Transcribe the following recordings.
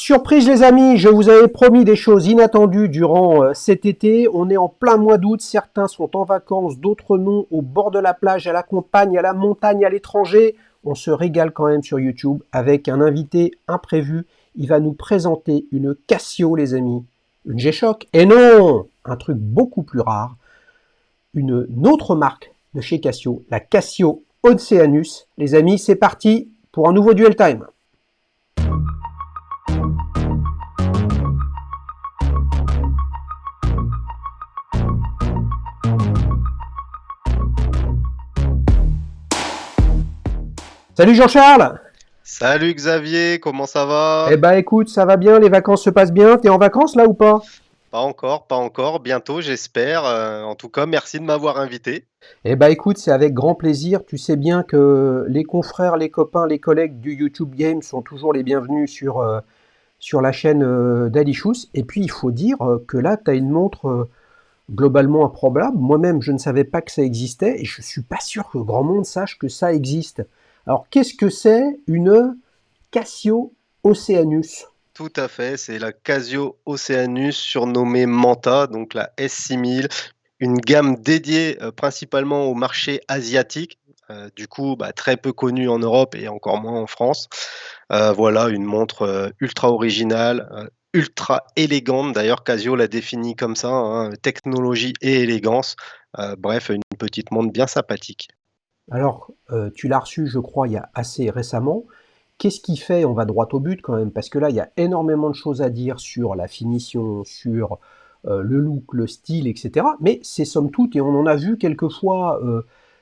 Surprise les amis, je vous avais promis des choses inattendues durant cet été. On est en plein mois d'août, certains sont en vacances, d'autres non, au bord de la plage, à la campagne, à la montagne, à l'étranger. On se régale quand même sur YouTube avec un invité imprévu. Il va nous présenter une Casio les amis, une G-Shock. Et non, un truc beaucoup plus rare, une autre marque de chez Casio, la Casio Oceanus. Les amis, c'est parti pour un nouveau Duel Time. Salut Jean-Charles. Salut Xavier, comment ça va? Eh ben écoute, ça va bien, les vacances se passent bien. T'es en vacances là ou pas? Pas encore, bientôt j'espère. En tout cas, merci de m'avoir invité. Eh ben écoute, c'est avec grand plaisir. Tu sais bien que les confrères, les copains, les collègues du YouTube Game sont toujours les bienvenus sur la chaîne d'Alichous. Et puis il faut dire que là, tu as une montre globalement improbable. Moi-même, je ne savais pas que ça existait et je suis pas sûr que grand monde sache que ça existe. Alors qu'est-ce que c'est une Casio Oceanus? Tout à fait, c'est la Casio Oceanus surnommée Manta, donc la S6000, une gamme dédiée principalement au marché asiatique. Du coup, très peu connue en Europe et encore moins en France. Voilà, une montre ultra originale, ultra élégante. D'ailleurs, Casio l'a définie comme ça, hein, technologie et élégance. Bref, une petite montre bien sympathique. Alors, tu l'as reçu, je crois, il y a assez récemment. Qu'est-ce qui fait, on va droit au but quand même, parce que là, il y a énormément de choses à dire sur la finition, sur le look, le style, etc. Mais c'est somme toute, et on en a vu quelquefois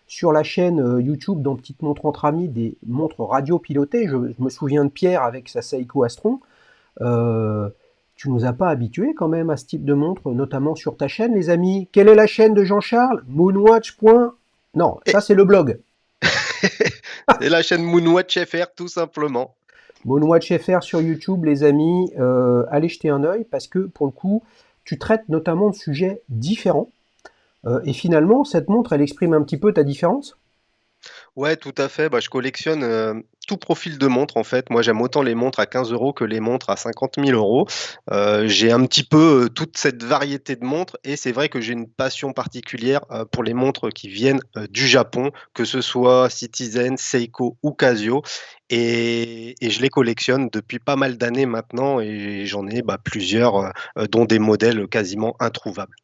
sur la chaîne YouTube dans Petite Montre entre amis, des montres radio pilotées. Je me souviens de Pierre avec sa Seiko Astron. Euh, Tu nous as pas habitués quand même à ce type de montre, notamment sur ta chaîne, les amis. Quelle est la chaîne de Jean-Charles? Moonwatch. Non, Et ça c'est le blog. c'est la chaîne Moonwatch FR, tout simplement. Moonwatch FR sur YouTube, les amis, allez jeter un œil parce que pour le coup, tu traites notamment de sujets différents. Et finalement, cette montre, elle exprime un petit peu ta différence. Ouais, tout à fait. Je collectionne tout profil de montre en fait. Moi, j'aime autant les montres à 15 euros que les montres à 50 000 euros. J'ai un petit peu toute cette variété de montres et c'est vrai que j'ai une passion particulière pour les montres qui viennent du Japon, que ce soit Citizen, Seiko ou Casio. Et je les collectionne depuis pas mal d'années maintenant et j'en ai plusieurs, dont des modèles quasiment introuvables.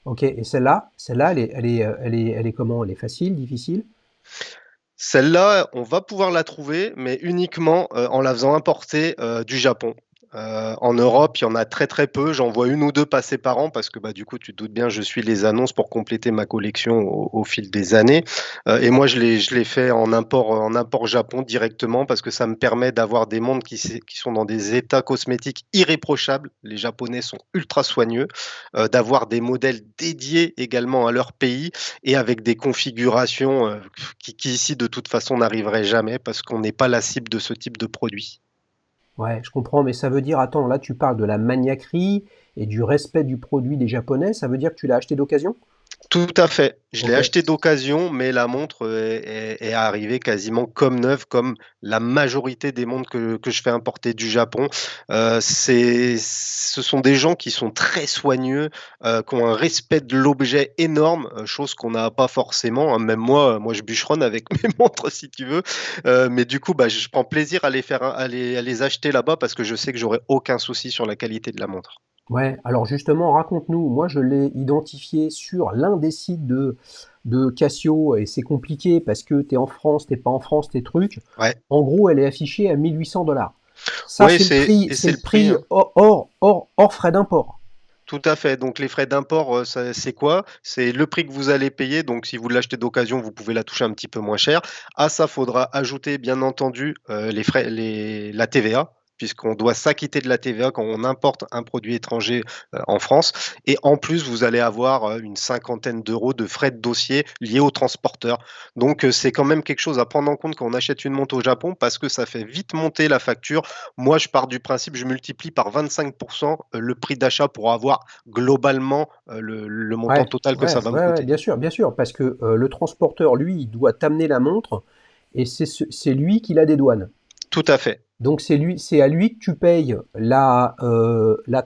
Ok, et celle-là, elle est comment? Elle est facile, difficile? Celle-là, on va pouvoir la trouver, mais uniquement, en la faisant importer, du Japon. En Europe, il y en a très, très peu. J'en vois 1 ou 2 passer par an parce que, du coup, tu te doutes bien, je suis les annonces pour compléter ma collection au fil des années. Et moi, je l'ai fait en import Japon directement parce que ça me permet d'avoir des montres qui sont dans des états cosmétiques irréprochables. Les Japonais sont ultra soigneux, d'avoir des modèles dédiés également à leur pays et avec des configurations, qui ici, de toute façon, n'arriveraient jamais parce qu'on n'est pas la cible de ce type de produit. Ouais, je comprends, mais ça veut dire, attends, là tu parles de la maniaquerie et du respect du produit des Japonais, ça veut dire que tu l'as acheté d'occasion? Tout à fait. Je l'ai Ok. acheté d'occasion, mais la montre est arrivée quasiment comme neuve, comme la majorité des montres que je fais importer du Japon. Ce sont des gens qui sont très soigneux, qui ont un respect de l'objet énorme, chose qu'on n'a pas forcément, hein. Même moi je bûcheronne avec mes montres si tu veux, mais du coup, je prends plaisir à les acheter là-bas parce que je sais que j'aurai aucun souci sur la qualité de la montre. Ouais, alors justement, raconte-nous. Moi, je l'ai identifié sur l'un des sites de Casio et c'est compliqué parce que t'es en France, t'es pas en France, tes trucs. Ouais. En gros, elle est affichée à 1 800 $. Ça, Ouais, c'est c'est le le prix, prix hein. hors frais d'import. Tout à fait. Donc les frais d'import, ça c'est quoi? C'est le prix que vous allez payer, donc si vous l'achetez d'occasion, vous pouvez la toucher un petit peu moins cher. À ça, faudra ajouter bien entendu, la TVA, puisqu'on doit s'acquitter de la TVA quand on importe un produit étranger, en France et en plus, vous allez avoir, une cinquantaine d'euros de frais de dossier liés au transporteur. Donc c'est quand même quelque chose à prendre en compte quand on achète une montre au Japon parce que ça fait vite monter la facture. Moi, je pars du principe, je multiplie par 25 le prix d'achat pour avoir globalement, le montant Ouais, total que ça ouais, va me ouais, ouais, coûter. bien sûr, parce que le transporteur, lui, il doit t'amener la montre et c'est lui qui la dédouane. Tout à fait. Donc c'est à lui que tu payes la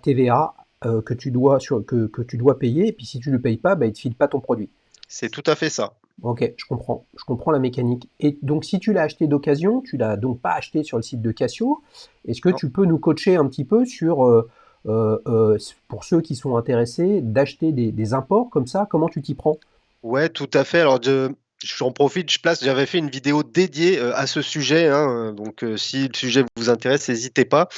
TVA que tu dois payer, et puis si tu ne le payes pas, bah, il ne te file pas ton produit. C'est tout à fait ça. Ok, je comprends la mécanique. Et donc si tu l'as acheté d'occasion, tu l'as donc pas acheté sur le site de Cassio, est-ce que Non. tu peux nous coacher un petit peu sur, pour ceux qui sont intéressés, d'acheter des imports comme ça, comment tu t'y prends? Ouais, tout à fait. Alors, j'en profite, j'avais fait une vidéo dédiée à ce sujet, hein, donc si le sujet vous intéresse, n'hésitez pas.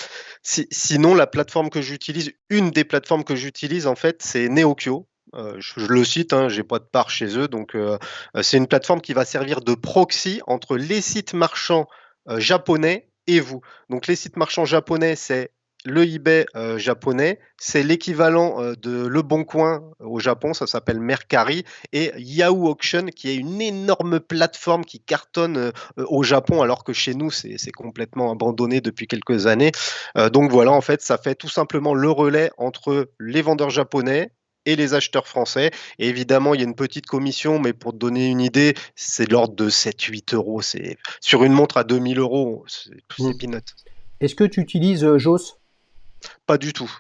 Sinon, la plateforme que j'utilise, une des plateformes que j'utilise, en fait, c'est Neokyo. Je le cite, hein, j'ai pas de part chez eux, donc c'est une plateforme qui va servir de proxy entre les sites marchands japonais et vous. Donc, les sites marchands japonais, c'est le eBay japonais, c'est l'équivalent de Le Bon Coin au Japon, ça s'appelle Mercari, et Yahoo Auction, qui est une énorme plateforme qui cartonne au Japon, alors que chez nous, c'est complètement abandonné depuis quelques années. Donc voilà, en fait, ça fait tout simplement le relais entre les vendeurs japonais et les acheteurs français. Et évidemment, il y a une petite commission, mais pour te donner une idée, c'est de l'ordre de 7-8 euros. Sur une montre à 2000 euros, Hmm. c'est peanut. Est-ce que tu utilises JOS? Pas du tout.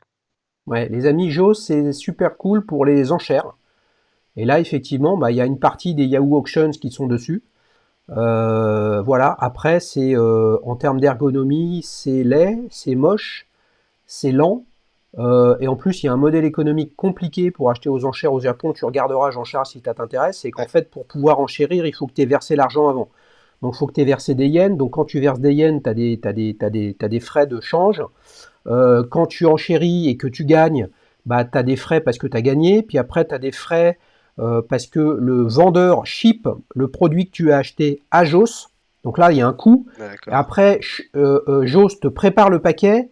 Ouais, les amis, JOS, c'est super cool pour les enchères. Et là, effectivement, bah, il y a une partie des Yahoo Auctions qui sont dessus. Voilà. Après, c'est en termes d'ergonomie, c'est laid, c'est moche, c'est lent. Et en plus, il y a un modèle économique compliqué pour acheter aux enchères au Japon. Tu regarderas, Jean-Charles, si ça t'intéresse. C'est qu'en Ouais. fait, pour pouvoir enchérir, il faut que tu aies versé l'argent avant. Donc, il faut que tu aies versé des yens. Donc, quand tu verses des yens, tu as des frais de change. Quand tu enchéris et que tu gagnes, bah, tu as des frais parce que tu as gagné. Puis après, tu as des frais parce que le vendeur ship le produit que tu as acheté à JOS. Donc là, il y a un coût. Et D'accord. après, JOS te prépare le paquet,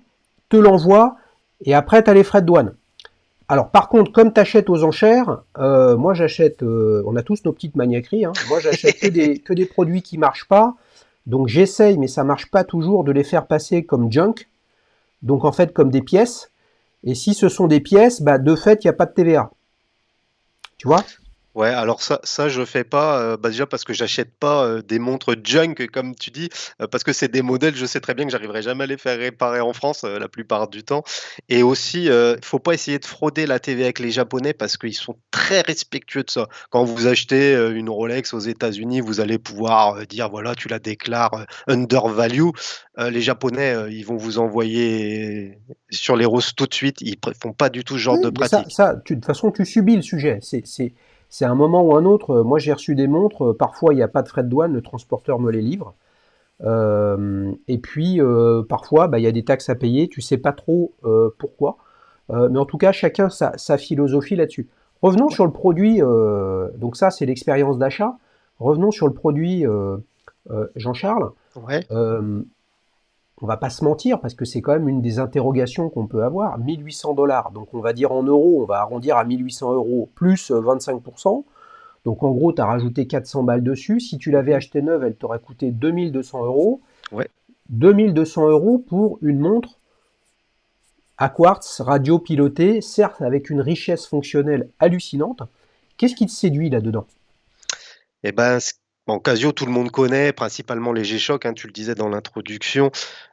te l'envoie, et après, tu as les frais de douane. Alors, par contre, comme tu achètes aux enchères, moi j'achète, on a tous nos petites maniaqueries, hein. Moi j'achète que des produits qui marchent pas. Donc j'essaye, mais ça marche pas toujours, de les faire passer comme junk, donc en fait comme des pièces. Et si ce sont des pièces, bah, de fait, il n'y a pas de TVA. Tu vois? Ouais, alors ça je fais pas, bah, déjà parce que j'achète pas, des montres junk comme tu dis, parce que c'est des modèles, je sais très bien que j'arriverai jamais à les faire réparer en France, la plupart du temps, et aussi, faut pas essayer de frauder la TVA avec les Japonais parce qu'ils sont très respectueux de ça. Quand vous achetez, une Rolex aux États-Unis, vous allez pouvoir, dire voilà, tu la déclares, under value. Les Japonais, ils vont vous envoyer sur les roses tout de suite, ils font pas du tout ce genre Oui, de mais pratique. de toute façon, tu subis le sujet. C'est un moment ou un autre. Moi, j'ai reçu des montres. Parfois, il n'y a pas de frais de douane. Le transporteur me les livre. Et puis, parfois, bah, il y a des taxes à payer. Tu sais pas trop pourquoi. Mais en tout cas, chacun sa philosophie là-dessus. Revenons Ouais. sur le produit. Donc ça, c'est l'expérience d'achat. Revenons sur le produit, Jean-Charles. Ouais. Euh, on va pas se mentir parce que c'est quand même une des interrogations qu'on peut avoir. 1 800 $, donc on va dire en euros, on va arrondir à 1 800 € plus 25%. Donc en gros, tu as rajouté 400 balles dessus. Si tu l'avais Mmh. acheté neuve, elle t'aurait coûté 2 200 €. Ouais. 2 200 € pour une montre à quartz radio pilotée, certes avec une richesse fonctionnelle hallucinante. Qu'est-ce qui te séduit là-dedans? Et ben, bon, Casio, tout le monde connaît, principalement les G-Shock, hein, tu le disais dans l'introduction.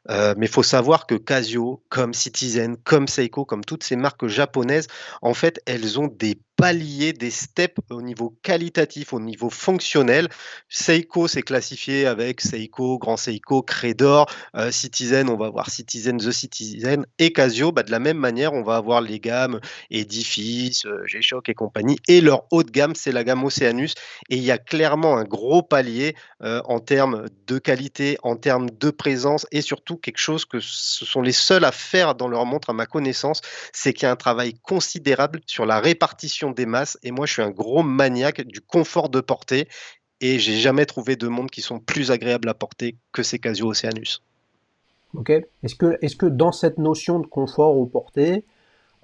Mais il faut savoir que Casio, comme Citizen, comme Seiko, comme toutes ces marques japonaises, en fait, elles ont des paliers, des steps au niveau qualitatif, au niveau fonctionnel. Seiko, c'est classifié avec Seiko, Grand Seiko, Credor. Citizen, on va avoir Citizen, The Citizen. Et Casio, bah, de la même manière, on va avoir les gammes Edifice, G-Shock et compagnie. Et leur haut de gamme, c'est la gamme Oceanus. Et il y a clairement un gros palier en termes de qualité, en termes de présence et surtout quelque chose que ce sont les seuls à faire dans leur montre à ma connaissance, c'est qu'il y a un travail considérable sur la répartition des masses et moi je suis un gros maniaque du confort de portée et j'ai jamais trouvé de montres qui sont plus agréables à porter que ces Casio Oceanus. Ok. Est-ce que dans cette notion de confort au portée,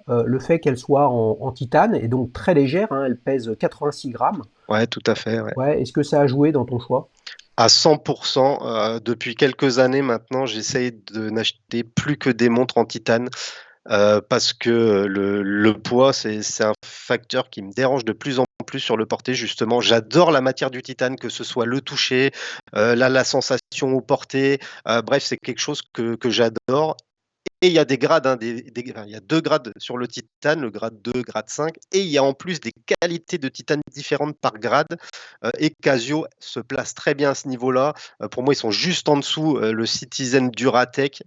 le fait qu'elle soit en titane et donc très légère, hein, elle pèse 86 grammes, Ouais, tout à fait, ouais. ouais, est-ce que ça a joué dans ton choix? À 100%, depuis quelques années maintenant, j'essaye de n'acheter plus que des montres en titane. Parce que le poids, c'est un facteur qui me dérange de plus en plus sur le porté justement. J'adore la matière du titane, que ce soit le toucher, la sensation au porté, bref, c'est quelque chose que j'adore et il y a des grades, hein, enfin, il y a 2 grades sur le titane, le grade 2, grade 5 et il y a en plus des qualités de titane différentes par grade, et Casio se place très bien à ce niveau-là. Pour moi, ils sont juste en dessous, le Citizen Duratec,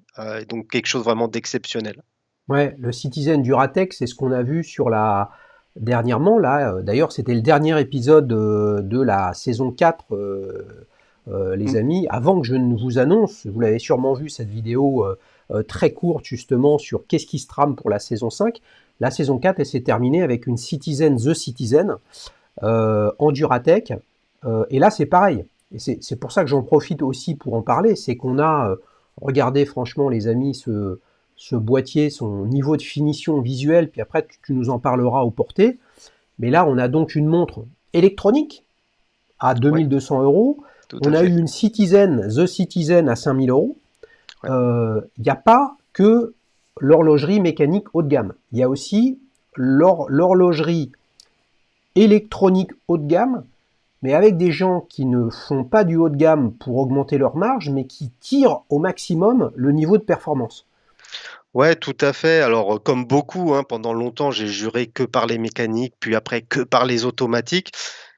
donc quelque chose vraiment d'exceptionnel. Ouais, le Citizen Duratec, c'est ce qu'on a vu sur la dernièrement là. D'ailleurs, c'était le dernier épisode de la saison 4, les Mmh, amis. Avant que je ne vous annonce, vous l'avez sûrement vu cette vidéo très courte justement sur qu'est-ce qui se trame pour la saison 5. La saison 4, elle s'est terminée avec une Citizen The Citizen en Duratec. Et là, c'est pareil. Et c'est pour ça que j'en profite aussi pour en parler. C'est qu'on a, regardez franchement les amis, ce boîtier, son niveau de finition visuelle, puis après tu nous en parleras au porté. Mais là, on a donc une montre électronique à ouais, 2200 euros. tout On à a fait. eu une Citizen, The Citizen à 5000 euros. Ouais. Il n'y a pas que l'horlogerie mécanique haut de gamme. Il y a aussi l'horlogerie électronique haut de gamme, mais avec des gens qui ne font pas du haut de gamme pour augmenter leur marge, mais qui tirent au maximum le niveau de performance. Ouais, tout à fait. Alors, comme beaucoup, hein, pendant longtemps, j'ai juré que par les mécaniques, puis après que par les automatiques.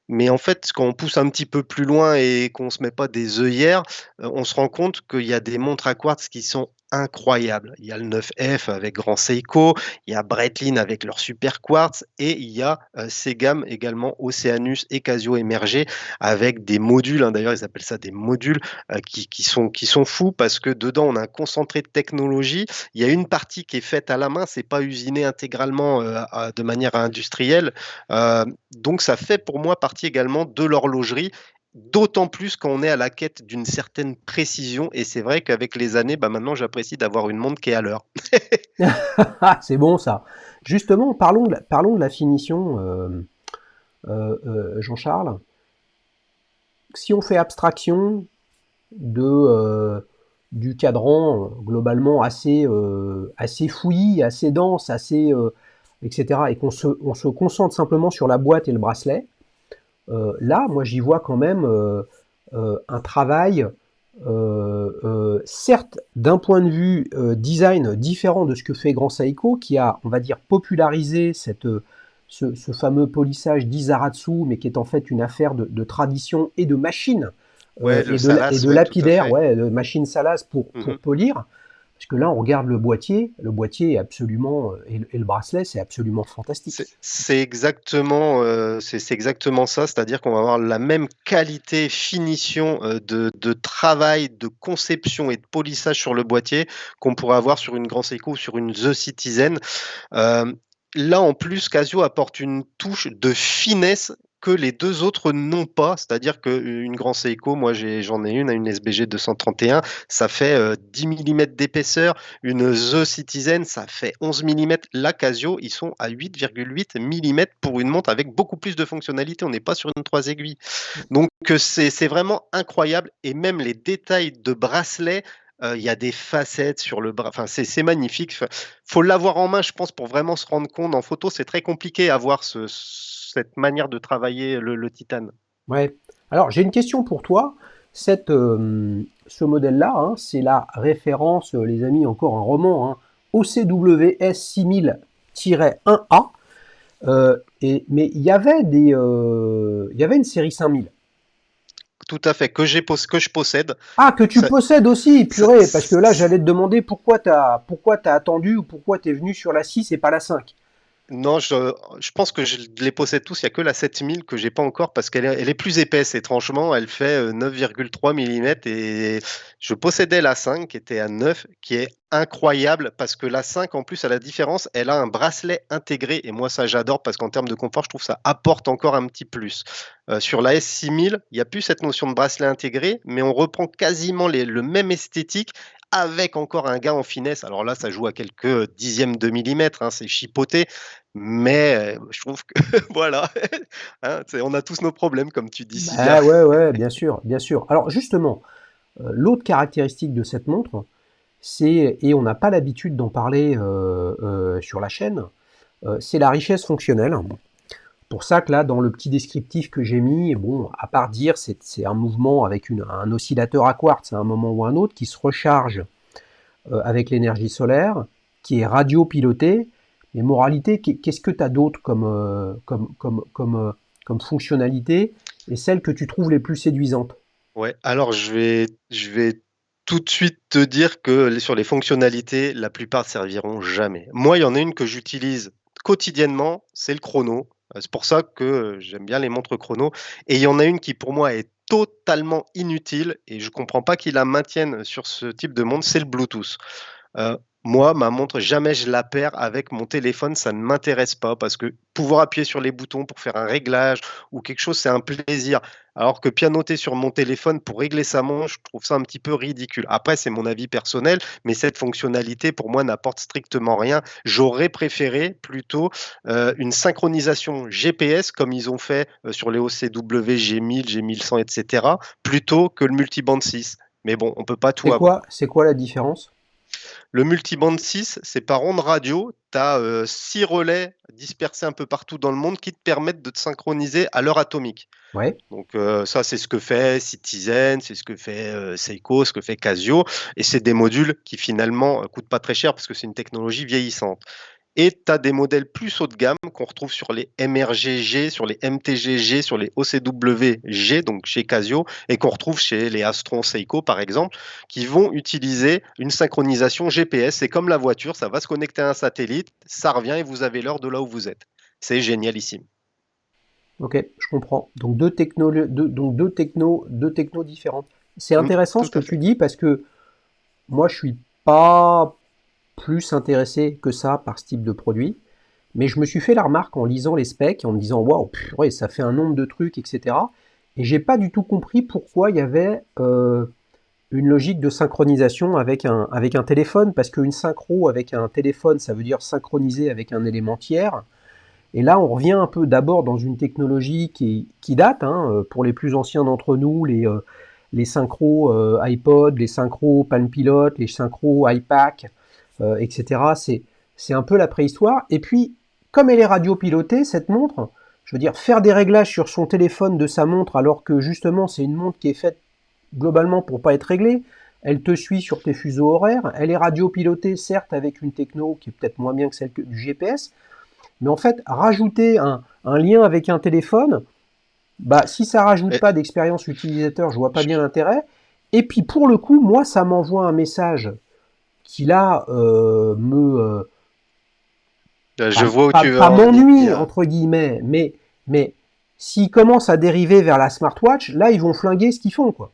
Mais en fait, quand on pousse un petit peu plus loin et qu'on se met pas des œillères, on se rend compte qu'il y a des montres à quartz qui sont incroyables. Il y a le 9F avec Grand Seiko, il y a Breitling avec leur super quartz et il y a, ces gammes également Oceanus et Casio émergées avec des modules, hein, d'ailleurs ils appellent ça des modules, qui sont fous parce que dedans on a un concentré de technologie. Il y a une partie qui est faite à la main, c'est pas usiné intégralement, de manière industrielle, donc ça fait pour moi partie également de l'horlogerie, d'autant plus quand on est à la quête d'une certaine précision et c'est vrai qu'avec les années, bah, maintenant j'apprécie d'avoir une montre qui est à l'heure. C'est bon ça. Justement, parlons de la finition, Jean-Charles. Si on fait abstraction du cadran globalement assez fouillis, assez dense, etc., et on se concentre simplement sur la boîte et le bracelet, là, moi, j'y vois quand même un travail, certes, d'un point de vue design différent de ce que fait Grand Seiko, qui a, on va dire, popularisé ce fameux polissage d'Izaratsu, mais qui est en fait une affaire de tradition et de machine, Ouais, le et Salas, de ouais, tout à lapidaire, fait. ouais, de machine Salas pour Mmh. polir. Parce que là, on regarde le boîtier est absolument, et le bracelet, c'est absolument fantastique. C'est exactement, c'est exactement ça, c'est-à-dire qu'on va avoir la même qualité, finition, de travail, de conception et de polissage sur le boîtier qu'on pourrait avoir sur une Grand Seiko ou sur une The Citizen. Hem, Là, en plus, Casio apporte une touche de finesse que les 2 autres n'ont pas. C'est-à-dire qu'une Grand Seiko, moi j'en ai une SBG 231, ça fait, 10 millimètres d'épaisseur. Une The Citizen, ça fait 11 millimètres. Là, Casio, ils sont à 8,8 millimètres pour une montre avec beaucoup plus de fonctionnalités. On n'est pas sur une 3 aiguilles. Donc c'est vraiment incroyable et même les détails de bracelet, il y a des facettes sur le bras, enfin c'est magnifique. Faut l'avoir en main, je pense, pour vraiment se rendre compte. En photo, c'est très compliqué à voir cette manière de travailler le titane. Ouais. Alors, j'ai une question pour toi. Ce modèle-là, hein, c'est la référence, les amis, encore un roman, hein, OCWS 6000-1A. Mais il y avait une série 5000. Tout à fait, que je possède. Ah, que tu Ça possèdes aussi, ça purée, parce que là, j'allais te demander pourquoi t'as attendu ou pourquoi t'es venu sur la 6 et pas la 5. Non, je pense que je les possède tous. Il y a que la 7000 que j'ai pas encore parce qu'elle est plus épaisse, étrangement. Elle fait, 9,3 millimètres et je possédais la 5 qui était à 9, qui est incroyable parce que la 5 en plus, à la différence, elle a un bracelet intégré et moi ça j'adore parce qu'en termes de confort, je trouve ça apporte encore un petit plus. Sur la S6000, il y a plus cette notion de bracelet intégré, mais on reprend quasiment le même esthétique avec encore un gain en finesse. Alors là, ça joue à quelques dixièmes de millimètre, hein, c'est chipoté, mais je trouve que voilà, hein, on a tous nos problèmes comme tu dis si bien. Bah ouais, ouais, bien sûr, bien sûr. Alors justement, l'autre caractéristique de cette montre, et on n'a pas l'habitude d'en parler sur la chaîne, c'est la richesse fonctionnelle. pour ça que là, dans le petit descriptif que j'ai mis, bon, à part dire c'est un mouvement avec un oscillateur à quartz à un moment ou un autre qui se recharge avec l'énergie solaire, qui est radio-piloté. Mais moralité, qu'est-ce que tu as d'autre comme fonctionnalité et celles que tu trouves les plus séduisantes? Ouais, alors je vais tout de suite te dire que sur les fonctionnalités, la plupart serviront jamais. Moi, il y en a une que j'utilise quotidiennement, c'est le chrono. C'est pour ça que, j'aime bien les montres chrono et il y en a une qui pour moi est totalement inutile et je comprends pas qu'ils la maintiennent sur ce type de montre, c'est le Bluetooth. Moi, ma montre, jamais je la perds avec mon téléphone, ça ne m'intéresse pas parce que pouvoir appuyer sur les boutons pour faire un réglage ou quelque chose, c'est un plaisir. Alors que pianoter sur mon téléphone pour régler sa montre, je trouve ça un petit peu ridicule. Après, c'est mon avis personnel, mais cette fonctionnalité, pour moi, n'apporte strictement rien. J'aurais préféré plutôt une synchronisation GPS comme ils ont fait sur les OCW G1000, G1100, etc., plutôt que le multiband 6. Mais bon, on peut pas tout avoir. C'est quoi la différence? Le multiband 6, c'est par onde radio. Tu as 6 relais dispersés un peu partout dans le monde qui te permettent de te synchroniser à l'heure atomique. Ouais. Donc ça, c'est ce que fait Citizen, c'est ce que fait, Seiko, ce que fait Casio et c'est des modules qui finalement, coûtent pas très cher parce que c'est une technologie vieillissante. Et tu as des modèles plus haut de gamme qu'on retrouve sur les MRGG, sur les MTGG, sur les OCWG, donc chez Casio, et qu'on retrouve chez les Astron Seiko, par exemple, qui vont utiliser une synchronisation GPS. C'est comme la voiture, ça va se connecter à un satellite, ça revient et vous avez l'heure de là où vous êtes. C'est génialissime. Ok, je comprends. Donc deux technos différentes. C'est Mmh, intéressant tout ce que à tu fait. dis parce que moi je suis pas plus intéressé que ça par ce type de produit, mais je me suis fait la remarque en lisant les specs, en me disant waouh, ouais, ça fait un nombre de trucs, etc. Et j'ai pas du tout compris pourquoi il y avait une logique de synchronisation avec un téléphone, parce qu'une synchro avec un téléphone, ça veut dire synchroniser avec un élément tiers. Et là, on revient un peu d'abord dans une technologie qui date, hein, pour les plus anciens d'entre nous, les synchros iPod, les synchros Palm Pilot, les synchros iPac, etc. C'est un peu la préhistoire. Et puis, comme elle est radiopilotée, cette montre, je veux dire, faire des réglages sur son téléphone de sa montre, alors que justement c'est une montre qui est faite globalement pour pas être réglée, elle te suit sur tes fuseaux horaires, elle est radiopilotée, certes avec une techno qui est peut-être moins bien que celle du GPS, mais en fait, rajouter un lien avec un téléphone, bah, si ça rajoute Et pas d'expérience utilisateur, je vois pas bien l'intérêt. Et puis pour le coup, moi, ça m'envoie un message qui là je vois où tu veux pas en m'ennuie venir. entre guillemets, mais s'ils commencent à dériver vers la smartwatch, là, ils vont flinguer ce qu'ils font, quoi.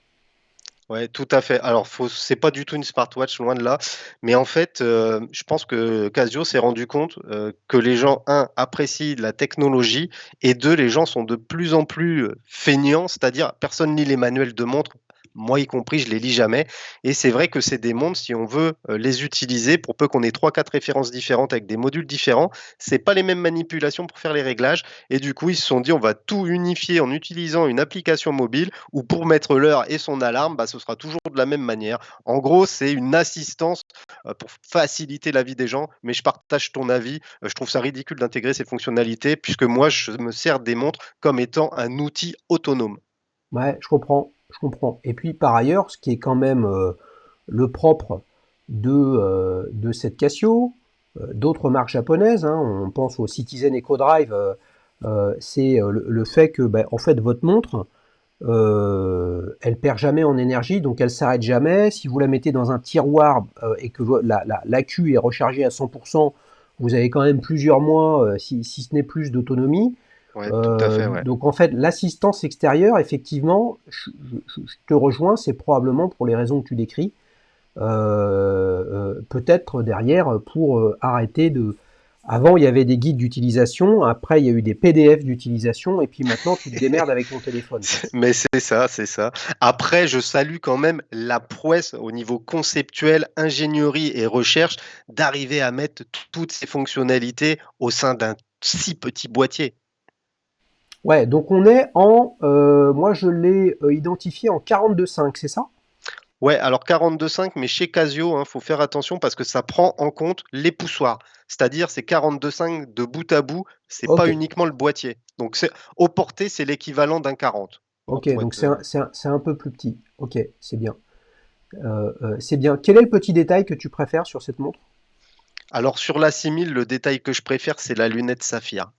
Ouais, tout à fait. Alors, c'est pas du tout une smartwatch, loin de là. Mais en fait, je pense que Casio s'est rendu compte que les gens, un, apprécient la technologie, et deux, les gens sont de plus en plus feignants, c'est-à-dire personne lit les manuels de montre. Moi y compris, je les lis jamais. Et c'est vrai que c'est des montres, si on veut les utiliser, pour peu qu'on ait trois, quatre références différentes avec des modules différents, c'est pas les mêmes manipulations pour faire les réglages. Et du coup, ils se sont dit, on va tout unifier en utilisant une application mobile où pour mettre l'heure et son alarme, bah, ce sera toujours de la même manière. En gros, c'est une assistance pour faciliter la vie des gens, mais je partage ton avis. Je trouve ça ridicule d'intégrer ces fonctionnalités puisque moi, je me sers des montres comme étant un outil autonome. Ouais, je comprends, je comprends. Et puis par ailleurs, ce qui est quand même le propre de cette Casio, d'autres marques japonaises, hein, on pense au Citizen EcoDrive, c'est le fait que, bah, en fait, votre montre, elle perd jamais en énergie, donc elle s'arrête jamais. Si vous la mettez dans un tiroir et que l'AQ est rechargée à 100%, vous avez quand même plusieurs mois, si ce n'est plus, d'autonomie. Ouais, tout à fait, ouais. Donc en fait, l'assistance extérieure, effectivement, je te rejoins, c'est probablement pour les raisons que tu décris. Peut-être derrière pour arrêter de. Avant, il y avait des guides d'utilisation, après, il y a eu des PDF d'utilisation, et puis maintenant, tu te démerdes avec ton téléphone, quoi. Mais c'est ça, c'est ça. Après, je salue quand même la prouesse au niveau conceptuel, ingénierie et recherche d'arriver à mettre toutes ces fonctionnalités au sein d'un si petit boîtier. Ouais, donc on est moi je l'ai identifié en 42.5, c'est ça? Ouais, alors 42,5, mais chez Casio, hein, faut faire attention parce que ça prend en compte les poussoirs. c'est-à-dire c'est 42,5 de bout à bout, c'est pas Ok, uniquement le boîtier. Donc au porté, c'est l'équivalent d'un 40. Voilà, ok, pour donc être, c'est un peu plus petit. Ok, c'est bien. C'est bien. Quel est le petit détail que tu préfères sur cette montre? Alors sur la 6000, le détail que je préfère, c'est la lunette saphir.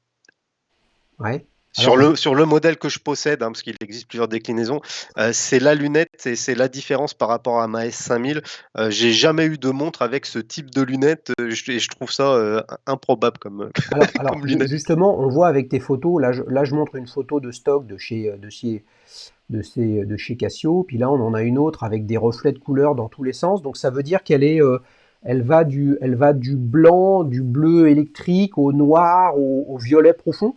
Ouais. Sur Alors, le sur le modèle que je possède, parce qu'il existe plusieurs déclinaisons, c'est la lunette et c'est la différence par rapport à ma S5000. J'ai jamais eu de montre avec ce type de lunette, je trouve ça, improbable comme, alors comme lunette. justement, on voit avec tes photos, là je montre une photo de stock de chez Casio, puis là on en a une autre avec des reflets de couleurs dans tous les sens, donc ça veut dire elle va du blanc, du bleu électrique au noir, au violet profond.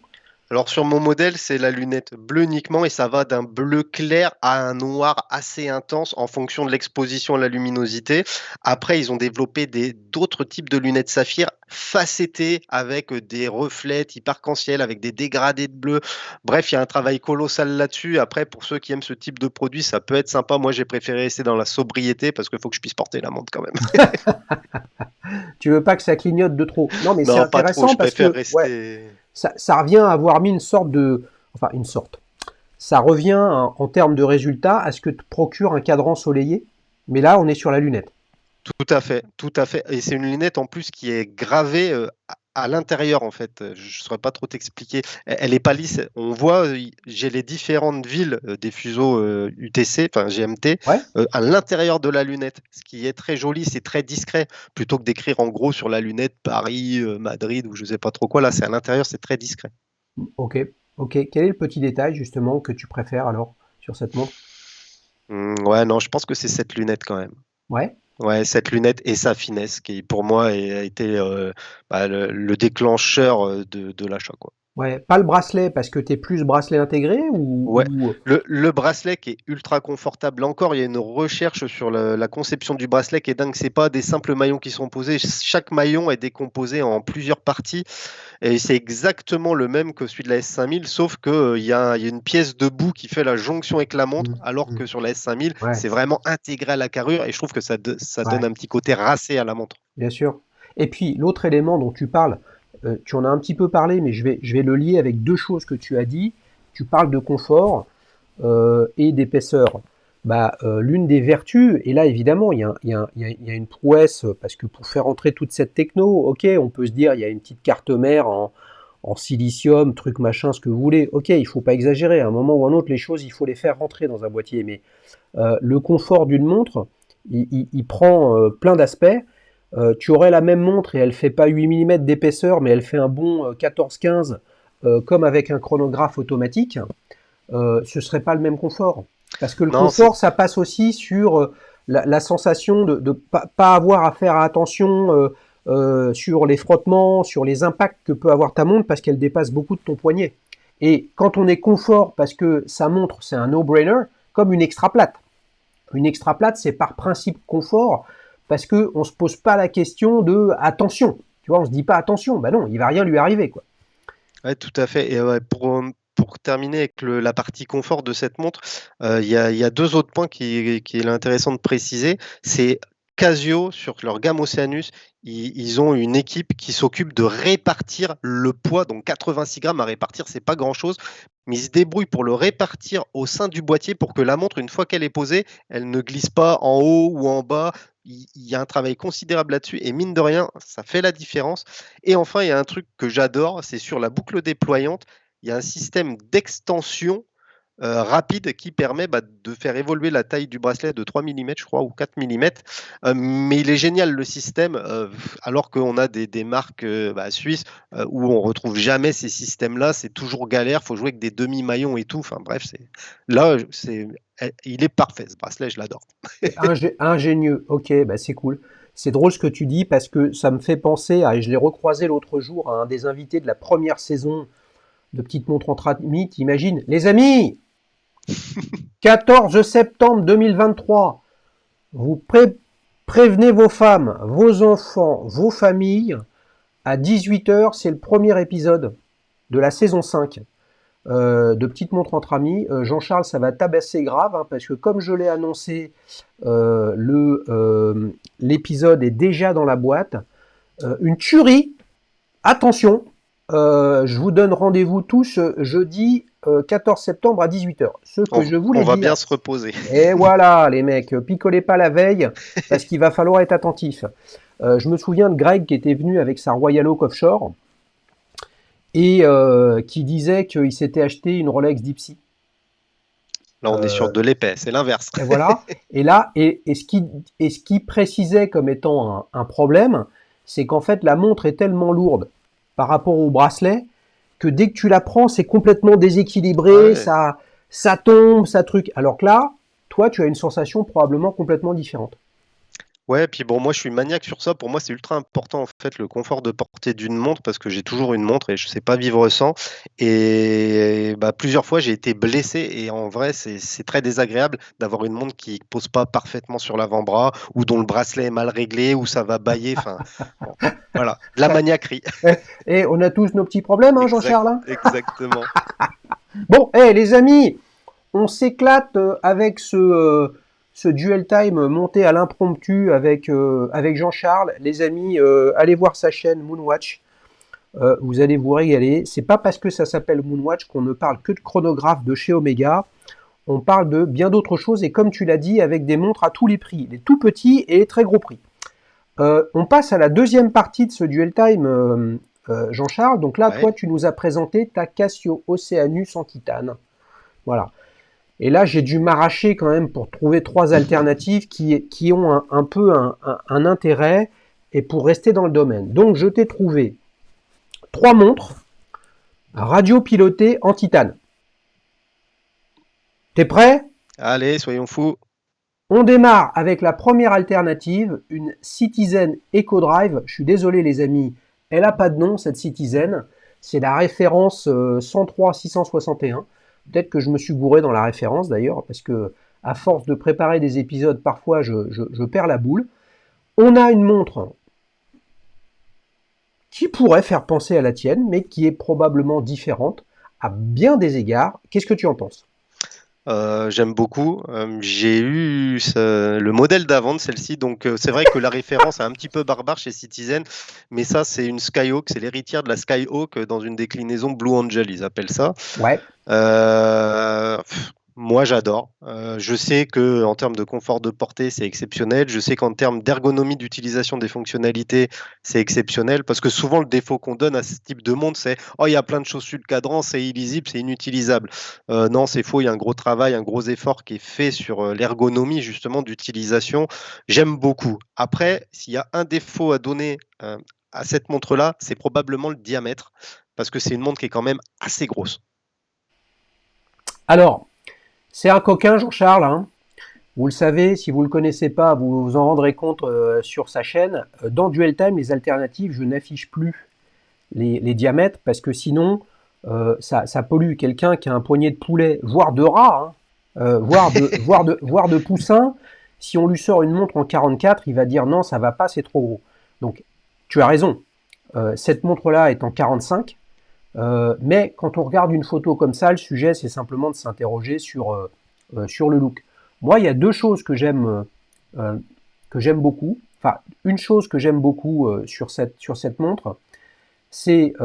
Alors sur mon modèle, c'est la lunette bleue uniquement et ça va d'un bleu clair à un noir assez intense en fonction de l'exposition à la luminosité. Après, ils ont développé d'autres types de lunettes saphir facettées avec des reflets type arc-en-ciel, avec des dégradés de bleu. Bref, il y a un travail colossal là-dessus. Après, pour ceux qui aiment ce type de produit, ça peut être sympa. Moi, j'ai préféré rester dans la sobriété parce qu'il faut que je puisse porter la montre quand même. Tu veux pas que ça clignote de trop. Non, mais c'est Non, pas trop. intéressant Je parce préfère que, ouais, rester. ça revient à avoir mis une sorte de, enfin une sorte. Ça revient en termes de résultats à ce que te procure un cadran soleillé, mais là on est sur la lunette. Tout à fait, tout à fait. Et c'est une lunette en plus qui est gravée à l'intérieur en fait. Je ne saurais pas trop t'expliquer. Elle est pas lisse. On voit, j'ai les différentes villes des fuseaux UTC, enfin GMT, Ouais. à l'intérieur de la lunette. Ce qui est très joli, c'est très discret. Plutôt que d'écrire en gros sur la lunette Paris, Madrid ou je sais pas trop quoi. Là, c'est à l'intérieur, c'est très discret. Ok. Ok. Quel est le petit détail justement que tu préfères alors sur cette montre? Ouais, non, je pense que c'est cette lunette quand même. Ouais. Ouais, cette lunette et sa finesse qui pour moi a été le déclencheur de l'achat, quoi. Ouais. Pas le bracelet parce que t'es plus bracelet intégré Ouais, ou... le bracelet qui est ultra confortable. Là encore, il y a une recherche sur la conception du bracelet qui est dingue. C'est pas des simples maillons qui sont posés. Chaque maillon est décomposé en plusieurs parties et c'est exactement le même que celui de la S5000, sauf que il y a une pièce debout qui fait la jonction avec la montre, Mm, alors mm. que sur la S5000, Ouais. c'est vraiment intégré à la carrure et je trouve que ça donne Ouais. un petit côté racé à la montre. Bien sûr. Et puis l'autre élément dont tu parles, tu en as un petit peu parlé, mais je vais le lier avec deux choses que tu as dit. Tu parles de confort et d'épaisseur. Bah, l'une des vertus, et là évidemment il y a une prouesse, parce que pour faire entrer toute cette techno, ok, on peut se dire il y a une petite carte mère en silicium, truc machin, ce que vous voulez, ok, il faut pas exagérer, à un moment ou à un autre les choses il faut les faire rentrer dans un boîtier, mais le confort d'une montre, il prend plein d'aspects. Tu aurais la même montre et elle fait pas 8 mm d'épaisseur, mais elle fait un bon 14-15, comme avec un chronographe automatique, ce serait pas le même confort. Parce que le Non, c'est confort, ça passe aussi sur la sensation de ne pas avoir à faire attention sur les frottements, sur les impacts que peut avoir ta montre parce qu'elle dépasse beaucoup de ton poignet. Et quand on est confort parce que sa montre, c'est un no-brainer, comme une extra plate. Une extra plate, c'est par principe confort parce qu'on ne se pose pas la question de attention. Tu vois, on se dit pas attention, bah non, il va rien lui arriver, quoi. Ouais, tout à fait. Et ouais, pour terminer avec la partie confort de cette montre, il y a deux autres points qui est intéressant de préciser. C'est Casio, sur leur gamme Oceanus, ils ont une équipe qui s'occupe de répartir le poids, donc 86 grammes à répartir, c'est pas grand-chose, mais ils se débrouillent pour le répartir au sein du boîtier pour que la montre, une fois qu'elle est posée, elle ne glisse pas en haut ou en bas. Il y a un travail considérable là-dessus et mine de rien, ça fait la différence. Et enfin, il y a un truc que j'adore, c'est sur la boucle déployante, il y a un système d'extension rapide qui permet de faire évoluer la taille du bracelet de 3 mm, je crois, ou 4 mm. Mais il est génial le système, alors qu'on a des marques suisses où on retrouve jamais ces systèmes-là. C'est toujours galère, il faut jouer avec des demi-maillons et tout. Enfin bref, là, il est parfait ce bracelet, je l'adore. Ingénieux, ok, bah c'est cool. C'est drôle ce que tu dis parce que ça me fait penser à, et je l'ai recroisé l'autre jour, à un des invités de la première saison de Petites Montres entre amis. T'imagines, les amis, 14 septembre 2023, vous prévenez vos femmes, vos enfants, vos familles. À 18 h, c'est le premier épisode de la saison 5 de Petites Montres entre amis. Jean-Charles, ça va tabasser grave, hein, parce que comme je l'ai annoncé, l'épisode est déjà dans la boîte. Une tuerie, Attention, je vous donne rendez-vous tous jeudi 14 septembre à 18h. Ce que je voulais On va dire, bien se reposer. et voilà les mecs, picolez pas la veille, parce qu'il va falloir être attentif. Je me souviens de Greg qui était venu avec sa Royal Oak Offshore, et qui disait qu'il s'était acheté une Rolex Deep Sea. Là, on est sur de l'épais, c'est l'inverse. Et voilà. Et là, ce qui précisait comme étant un problème, c'est qu'en fait, la montre est tellement lourde par rapport au bracelet que dès que tu la prends, c'est complètement déséquilibré, Ouais. ça tombe, ça truc. Alors que là, toi, tu as une sensation probablement complètement différente. Ouais, puis bon, moi je suis maniaque sur ça. Pour moi, c'est ultra important en fait le confort de portée d'une montre parce que j'ai toujours une montre et je sais pas vivre sans. Et bah, plusieurs fois j'ai été blessé et en vrai c'est très désagréable d'avoir une montre qui pose pas parfaitement sur l'avant-bras ou dont le bracelet est mal réglé ou ça va bâiller. Enfin, bon, voilà, de la maniaquerie. Et on a tous nos petits problèmes, hein, Jean-Charles, hein. Exactement. Bon, les amis, on s'éclate avec ce duel time monté à l'impromptu avec Jean-Charles. Les amis, allez voir sa chaîne Moonwatch. Vous allez vous régaler. C'est pas parce que ça s'appelle Moonwatch qu'on ne parle que de chronographe de chez Omega. On parle de bien d'autres choses et comme tu l'as dit, avec des montres à tous les prix, les tout petits et les très gros prix. On passe à la deuxième partie de ce duel time, Jean-Charles. Donc là, Ouais. toi, tu nous as présenté ta Casio Oceanus en titane. Voilà. Et là, j'ai dû m'arracher quand même pour trouver trois alternatives qui ont un peu un intérêt et pour rester dans le domaine. Donc, je t'ai trouvé trois montres radio-pilotées en titane. T'es prêt? Allez, soyons fous. On démarre avec la première alternative, une Citizen EcoDrive. Je suis désolé les amis, elle n'a pas de nom cette Citizen. C'est la référence 103 661. Peut-être que je me suis gouré dans la référence d'ailleurs, parce que à force de préparer des épisodes, parfois je perds la boule. On a une montre qui pourrait faire penser à la tienne, mais qui est probablement différente à bien des égards. Qu'est-ce que tu en penses? J'aime beaucoup. J'ai eu le modèle d'avant de celle-ci, donc c'est vrai que la référence est un petit peu barbare chez Citizen, mais ça c'est une Skyhawk, c'est l'héritière de la Skyhawk dans une déclinaison Blue Angel, ils appellent ça. Ouais. Moi, j'adore. Je sais que en termes de confort de portée, c'est exceptionnel. Je sais qu'en termes d'ergonomie d'utilisation des fonctionnalités, c'est exceptionnel. Parce que souvent, le défaut qu'on donne à ce type de montre, c'est oh, il y a plein de choses sur le cadran, c'est illisible, c'est inutilisable. Non, c'est faux. Il y a un gros travail, un gros effort qui est fait sur l'ergonomie justement d'utilisation. J'aime beaucoup. Après, s'il y a un défaut à donner à cette montre-là, c'est probablement le diamètre, parce que c'est une montre qui est quand même assez grosse. Alors, c'est un coquin, Jean-Charles, hein. Vous le savez, si vous ne le connaissez pas, vous vous en rendrez compte sur sa chaîne. Dans Duel Time, les alternatives, je n'affiche plus les diamètres parce que sinon, ça pollue. Quelqu'un qui a un poignet de poulet, voire de rat, hein, voire de poussin, si on lui sort une montre en 44, il va dire non, ça va pas, c'est trop gros. Donc, tu as raison. Cette montre-là est en 45. Mais quand on regarde une photo comme ça, le sujet, c'est simplement de s'interroger sur le look. Moi, il y a deux choses que j'aime beaucoup. Enfin, une chose que j'aime beaucoup sur cette montre, c'est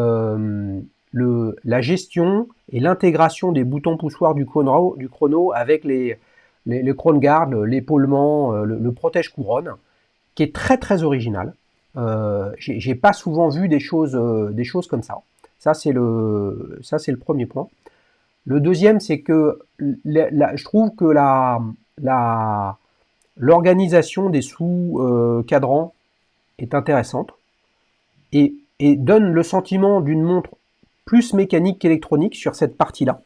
la gestion et l'intégration des boutons poussoirs du chrono avec les chrono guard, l'épaulement, le protège-couronne, qui est très très original. J'ai pas souvent vu des choses comme ça. Ça, c'est le premier point. Le deuxième, c'est que je trouve que l'organisation des sous-cadrans est intéressante et donne le sentiment d'une montre plus mécanique qu'électronique sur cette partie-là.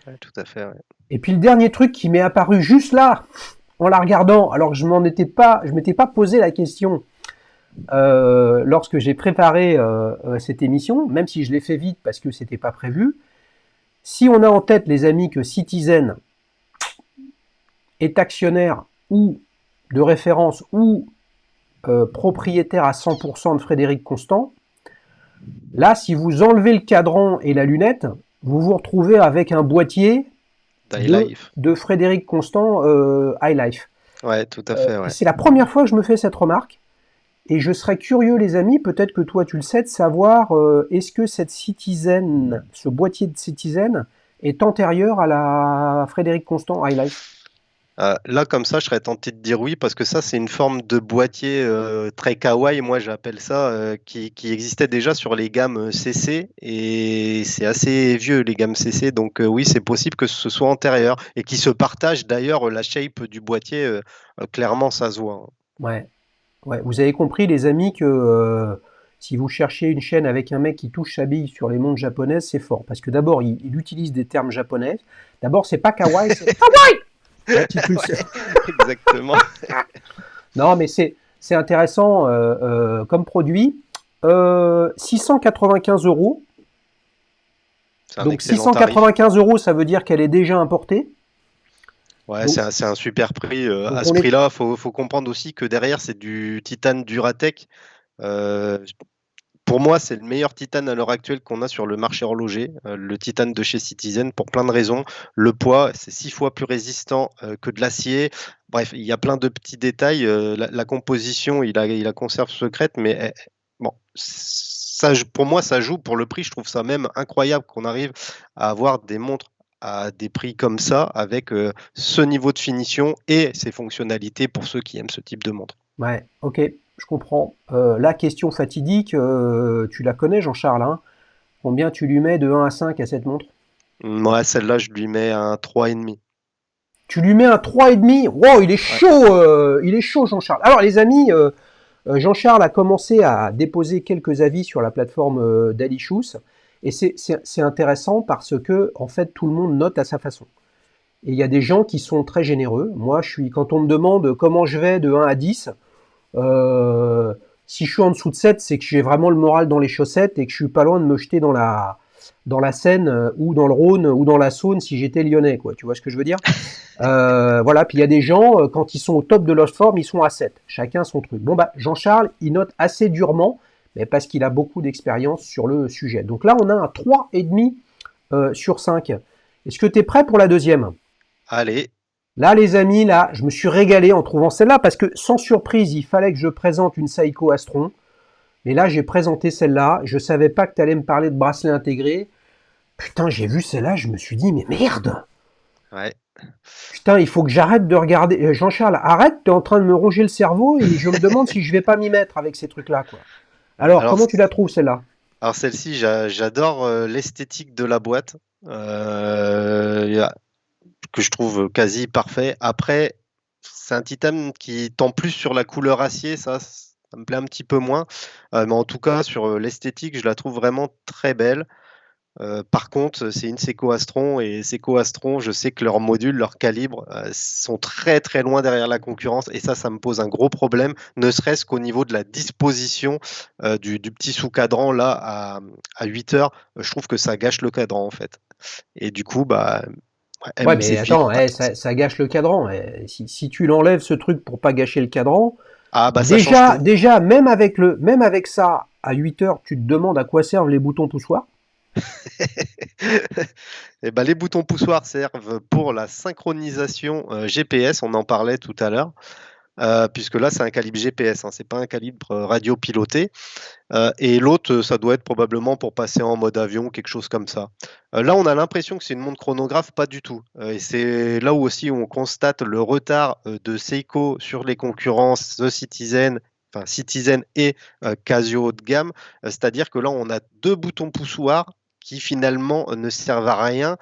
Ouais, tout à fait. Ouais. Et puis le dernier truc qui m'est apparu juste là, en la regardant, alors que je m'étais pas posé la question lorsque j'ai préparé cette émission, même si je l'ai fait vite parce que c'était pas prévu. Si on a en tête, les amis, que Citizen est actionnaire ou de référence ou propriétaire à 100% de Frédéric Constant, là, si vous enlevez le cadran et la lunette, vous vous retrouvez avec un boîtier de Frédéric Constant iLife. Ouais, tout à fait. Ouais. C'est la première fois que je me fais cette remarque. Et je serais curieux, les amis, peut-être que toi tu le sais, de savoir est-ce que cette Citizen, ce boîtier de Citizen, est antérieur à la Frédéric Constant Highlife. Là, comme ça, je serais tenté de dire oui, parce que ça, c'est une forme de boîtier très kawaii, moi j'appelle ça, qui existait déjà sur les gammes CC, et c'est assez vieux, les gammes CC, donc oui, c'est possible que ce soit antérieur, et qui se partagent d'ailleurs la shape du boîtier, clairement, ça se voit, hein. Ouais, ouais. Vous avez compris, les amis, que si vous cherchez une chaîne avec un mec qui touche sa bille sur les montres japonaises, c'est fort. Parce que d'abord, il utilise des termes japonais. D'abord, c'est pas kawaii, c'est kawaii. Hein, si tu le sais. Ouais, exactement. Non, mais c'est intéressant comme produit. 695 euros. C'est un Donc excellent tarif. 695 euros, ça veut dire qu'elle est déjà importée. Ouais, Donc, c'est un super prix. À donc ce on est. prix-là, faut comprendre aussi que derrière, c'est du titane Duratec. Euh, Pour moi, c'est le meilleur titane à l'heure actuelle qu'on a sur le marché horloger, le titane de chez Citizen, pour plein de raisons. Le poids, c'est 6 fois plus résistant que de l'acier. Bref, il y a plein de petits détails. La composition, il a conserve secrète, mais bon, pour moi, ça joue pour le prix. Je trouve ça même incroyable qu'on arrive à avoir des montres à des prix comme ça, avec ce niveau de finition et ces fonctionnalités pour ceux qui aiment ce type de montre. Ouais, ok, je comprends. La question fatidique, tu la connais, Jean-Charles, hein? Combien tu lui mets de 1 à 5 à cette montre? Moi, celle-là, je lui mets un 3,5. Tu lui mets un 3,5. Wow, Ouais. il est chaud, Jean-Charles. Alors, les amis, Jean-Charles a commencé à déposer quelques avis sur la plateforme d'Alishous. Et c'est intéressant parce que, en fait, tout le monde note à sa façon. Et il y a des gens qui sont très généreux. Moi, quand on me demande comment je vais de 1 à 10, euh, si je suis en dessous de 7, c'est que j'ai vraiment le moral dans les chaussettes et que je suis pas loin de me jeter dans la Seine ou dans le Rhône ou dans la Saône si j'étais lyonnais, quoi. Tu vois ce que je veux dire? Voilà, puis il y a des gens, quand ils sont au top de leur forme, ils sont à 7. Chacun son truc. Bon, bah, Jean-Charles, il note assez durement, mais parce qu'il a beaucoup d'expérience sur le sujet. Donc là, on a un 3,5 sur 5. Est-ce que tu es prêt pour la deuxième? Allez, Là, les amis, là, je me suis régalé en trouvant celle-là parce que, sans surprise, il fallait que je présente une Seiko Astron. Mais là, j'ai présenté celle-là. Je savais pas que tu allais me parler de bracelet intégré. Putain, j'ai vu celle-là, je me suis dit, mais merde! ouais. Putain, il faut que j'arrête de regarder. Jean-Charles, arrête, t'es en train de me ronger le cerveau et je me demande si je vais pas m'y mettre avec ces trucs-là, quoi. Alors, Alors, comment tu la trouves, celle-là? alors celle-ci, j'adore l'esthétique de la boîte, que je trouve quasi parfait. Après, c'est un titane qui tend plus sur la couleur acier, ça me plaît un petit peu moins. Mais en tout cas, sur l'esthétique, je la trouve vraiment très belle. Par contre, c'est une Seiko Astron, et Seiko Astron, je sais que leurs modules, leurs calibres sont très très loin derrière la concurrence, et ça me pose un gros problème, ne serait-ce qu'au niveau de la disposition du petit sous-cadran là à 8 heures. Je trouve que ça gâche le cadran en fait. Et du coup, bah, ouais, Ouais, même mais c'est fini. attends, ça gâche le cadran. Si tu l'enlèves ce truc pour pas gâcher le cadran, Ah bah ça change déjà, tout. déjà, même avec ça, à 8 heures, tu te demandes à quoi servent les boutons poussoirs. Et bah, les boutons poussoirs servent pour la synchronisation GPS, on en parlait tout à l'heure, puisque là c'est un calibre GPS, hein, c'est pas un calibre radio piloté. Et l'autre, ça doit être probablement pour passer en mode avion, quelque chose comme ça. Là, on a l'impression que c'est une montre chronographe, pas du tout. Et c'est là où aussi on constate le retard de Seiko sur les concurrents The Citizen, enfin Citizen et Casio haut de gamme. C'est-à-dire que là, on a deux boutons poussoirs qui finalement ne servent à rien,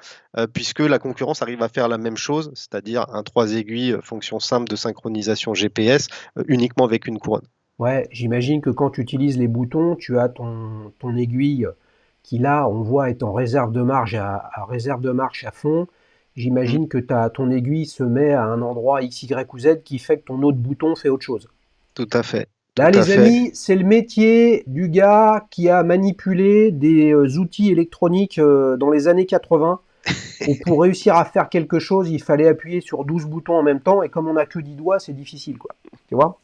puisque la concurrence arrive à faire la même chose, c'est-à-dire un 3 aiguilles, fonction simple de synchronisation GPS, uniquement avec une couronne. Ouais, j'imagine que quand tu utilises les boutons, tu as ton aiguille qui là, on voit est en réserve de marche à réserve de marche à fond. Mm, J'imagine que ton aiguille se met à un endroit X, Y ou Z qui fait que ton autre bouton fait autre chose. tout à fait. Tout Là, à les fait. amis, c'est le métier du gars qui a manipulé des outils électroniques dans les années 80, où pour réussir à faire quelque chose, il fallait appuyer sur 12 boutons en même temps, et comme on n'a que 10 doigts, c'est difficile, quoi. Tu vois?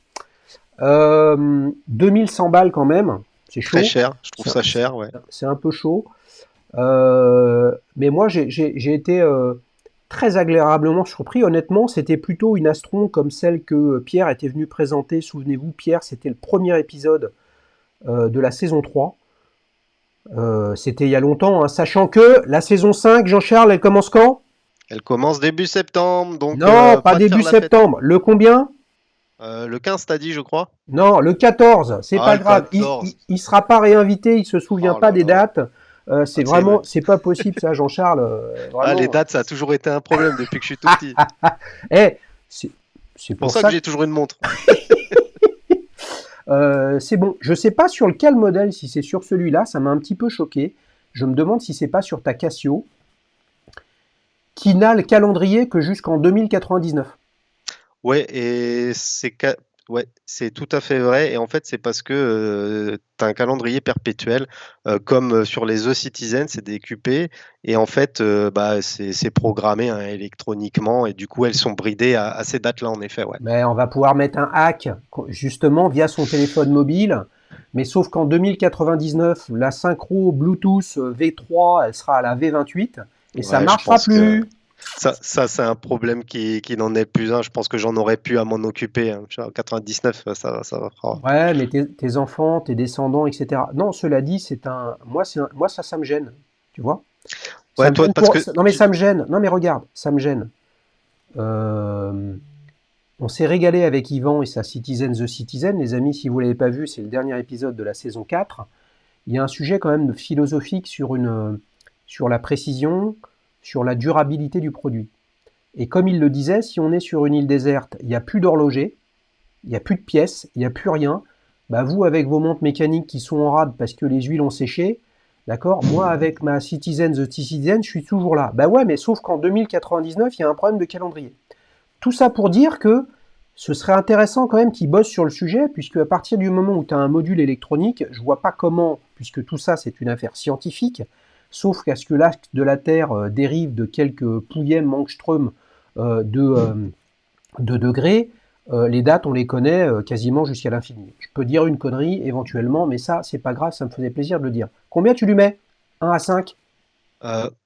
2100 balles quand même, c'est Très chaud, cher, je trouve c'est ça cher, ouais. c'est un peu chaud. Mais moi, j'ai été très agréablement surpris. Honnêtement, c'était plutôt une Astron comme celle que Pierre était venu présenter. Souvenez-vous, Pierre, c'était le premier épisode de la saison 3. C'était il y a longtemps, hein, sachant que la saison 5, Jean-Charles, elle commence quand? Elle commence début septembre, donc Non, pas pas de faire début la fête. septembre. Le combien? Le 15, t'as dit, je crois. Non, le 14. C'est Ah, pas le grave. 14. Il sera pas réinvité, il se souvient Oh pas là des là. dates. C'est Ah, tu sais, vraiment, c'est pas possible ça, Jean-Charles. les Vraiment. dates, ça a toujours été un problème depuis que je suis tout petit. Eh, c'est c'est C'est pour pour ça que ça. j'ai toujours une montre. C'est bon. Je sais pas sur lequel modèle, si c'est sur celui-là, ça m'a un petit peu choqué. Je me demande si c'est pas sur ta Casio, qui n'a le calendrier que jusqu'en 2099. Ouais, et ouais, c'est tout à fait vrai. Et en fait, c'est parce que tu as un calendrier perpétuel, comme sur les The Citizen, c'est des QP. Et en fait, bah, c'est programmé hein, électroniquement. Et du coup, elles sont bridées à ces dates-là, en effet. Ouais. Mais on va pouvoir mettre un hack, justement, via son téléphone mobile. Mais sauf qu'en 2099, la synchro Bluetooth V3, elle sera à la V28 et ça Ouais, je marchera pense que plus. ça c'est un problème qui n'en est plus un. Je pense que j'en aurais pu à m'en occuper. Hein. En 99, ça va. Ouais, mais tes enfants, tes descendants, etc. Non, cela dit, moi, ça me gêne. Tu vois? Ça Ouais, me toi, gêne parce que non, mais ça me gêne. Non, mais regarde, ça me gêne. Euh, on s'est régalé avec Yvan et sa Citizen The Citizen. Les amis, si vous ne l'avez pas vu, c'est le dernier épisode de la saison 4. Il y a un sujet quand même philosophique sur la précision, sur la durabilité du produit. Et comme il le disait, si on est sur une île déserte, il n'y a plus d'horloger, il n'y a plus de pièces, il n'y a plus rien. Bah vous, avec vos montres mécaniques qui sont en rade parce que les huiles ont séché, d'accord? Moi, avec ma Citizen The Citizen, je suis toujours là. Bah ouais, mais sauf qu'en 2099, il y a un problème de calendrier. Tout ça pour dire que ce serait intéressant quand même qu'ils bossent sur le sujet, puisque à partir du moment où tu as un module électronique, je vois pas comment, puisque tout ça c'est une affaire scientifique, sauf qu'à ce que l'axe de la Terre dérive de quelques pouillèmes angstrom de degrés, les dates on les connaît quasiment jusqu'à l'infini. Je peux dire une connerie éventuellement, mais ça c'est pas grave, ça me faisait plaisir de le dire. Combien tu lui mets? 1 à 5?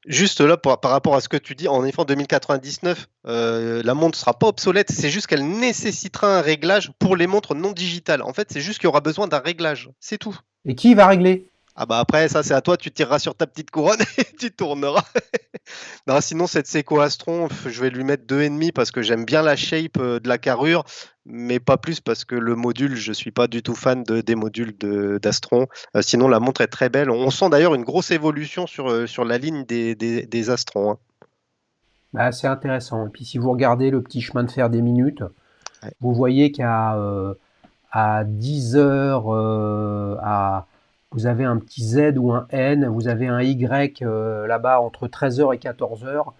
juste là, par rapport à ce que tu dis, en effet, en 2099, la montre sera pas obsolète. C'est juste qu'elle nécessitera un réglage pour les montres non digitales. En fait, c'est juste qu'il y aura besoin d'un réglage. C'est tout. Et qui va régler? Ah bah après, ça c'est à toi, tu tireras sur ta petite couronne et tu tourneras. Non, sinon, cette Seiko Astron, je vais lui mettre 2,5 parce que j'aime bien la shape de la carrure, mais pas plus parce que le module, je suis pas du tout fan des modules d'Astron. Sinon, la montre est très belle. On sent d'ailleurs une grosse évolution sur la ligne des Astrons. Hein. Bah, c'est intéressant. Et puis si vous regardez le petit chemin de fer des minutes, Ouais. vous voyez à 10 heures, vous avez un petit Z ou un N, vous avez un Y là-bas entre 13 heures et 14 heures.